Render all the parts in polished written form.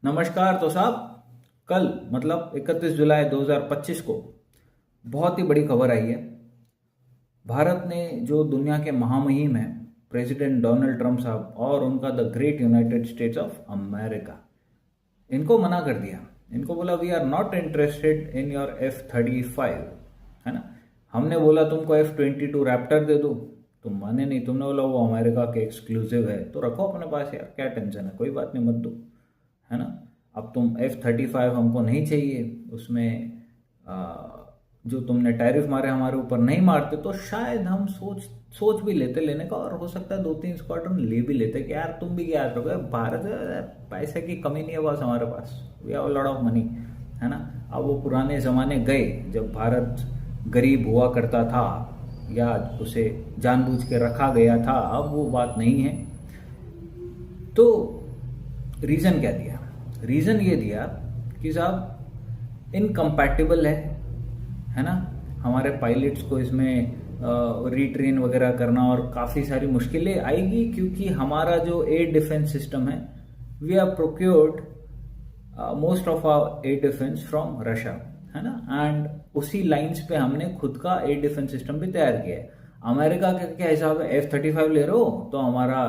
नमस्कार। तो साहब, कल मतलब 31 जुलाई 2025 को बहुत ही बड़ी खबर आई है। भारत ने जो दुनिया के महामहिम हैं, प्रेसिडेंट डोनाल्ड ट्रंप साहब और उनका the great United States of America, इनको मना कर दिया। इनको बोला we are not interested in your F-35, है ना। हमने बोला तुमको F-22 रैप्टर दे दो, तुम माने नहीं। तुमने बोला वो अमेरिका के एक्सक्लूसिव है, तो रखो अपने पास यार, क्या टेंशन है, कोई बात नहीं, मत दो, है ना। अब तुम F-35 हमको नहीं चाहिए, उसमें जो तुमने टैरिफ मारे हमारे ऊपर नहीं मारते, तो शायद हम सोच सोच भी लेते लेने का, और हो सकता है 2-3 स्क्वाड्रन ले भी लेते कि यार तुम भी याद रखो, भारत है, पैसे की कमी नहीं है बस हमारे पास, we have lot of money, है ना। अब वो पुराने ज़माने गए जब भारत गरीब हुआ करता था या उसे जानबूझ के रखा गया था, अब वो बात नहीं है। तो रीज़न क्या दिया? रीज़न ये दिया कि साहब इनकम्पैटिबल है ना। हमारे पायलट्स को इसमें रीट्रेन वगैरह करना और काफ़ी सारी मुश्किलें आएगी, क्योंकि हमारा जो एयर डिफेंस सिस्टम है, we are procured most of our air defence from Russia, है ना। एंड उसी लाइंस पे हमने खुद का एयर डिफेंस सिस्टम भी तैयार किया है। अमेरिका का क्या हिसाब है? F-35 ले रहे हो तो हमारा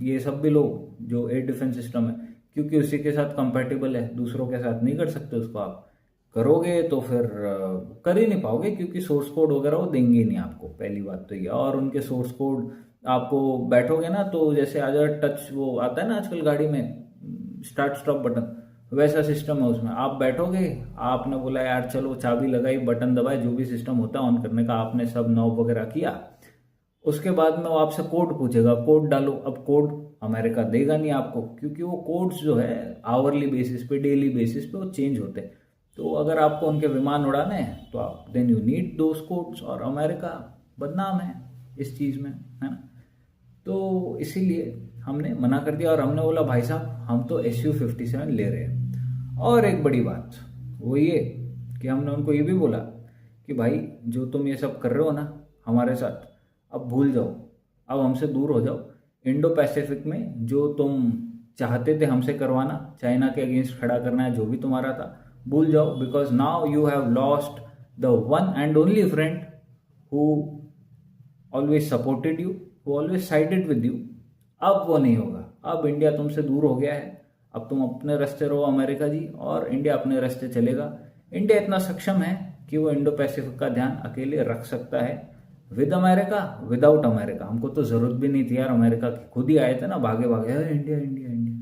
ये सब भी लो, जो एयर डिफेंस सिस्टम है, क्योंकि उसी के साथ कंपैटिबल है, दूसरों के साथ नहीं कर सकते उसको। आप करोगे तो फिर कर ही नहीं पाओगे, क्योंकि सोर्स कोड वगैरह वो देंगे ही नहीं आपको, पहली बात तो ये। और उनके सोर्स कोड आपको बैठोगे ना, तो जैसे आज टच वो आता है ना आजकल गाड़ी में, स्टार्ट स्टॉप बटन, वैसा सिस्टम है उसमें। आप बैठोगे, आपने बोला यार चलो चाबी लगाई, बटन दबाए, जो भी सिस्टम होता है ऑन करने का, आपने सब नॉब वगैरह किया, उसके बाद में वो आपसे कोड पूछेगा, कोड डालो। अब कोड अमेरिका देगा नहीं आपको, क्योंकि वो कोड्स जो है आवरली बेसिस पे, डेली बेसिस पे वो चेंज होते हैं। तो अगर आपको उनके विमान उड़ाने हैं तो आप then you need those codes, और अमेरिका बदनाम है इस चीज़ में, है ना। तो इसीलिए हमने मना कर दिया, और हमने बोला भाई साहब हम तो Su-57 ले रहे हैं। और एक बड़ी बात वो ये कि हमने उनको ये भी बोला कि भाई जो तुम ये सब कर रहे हो ना हमारे साथ, अब भूल जाओ, अब हमसे दूर हो जाओ। इंडो पैसिफिक में जो तुम चाहते थे हमसे करवाना, चाइना के अगेंस्ट खड़ा करना है, जो भी तुम्हारा था, भूल जाओ। Because now you have lost the one and only friend who always supported you, who always sided with you. अब वो नहीं होगा, अब इंडिया तुमसे दूर हो गया है। अब तुम अपने रास्ते रहो अमेरिका जी, और इंडिया अपने रास्ते चलेगा। इंडिया इतना सक्षम है कि वो इंडो पैसिफिक का ध्यान अकेले रख सकता है, विद अमेरिका, विदाउट अमेरिका। हमको तो जरूरत भी नहीं थी यार अमेरिका की, खुद ही आए थे ना भागे भागे, इंडिया इंडिया इंडिया।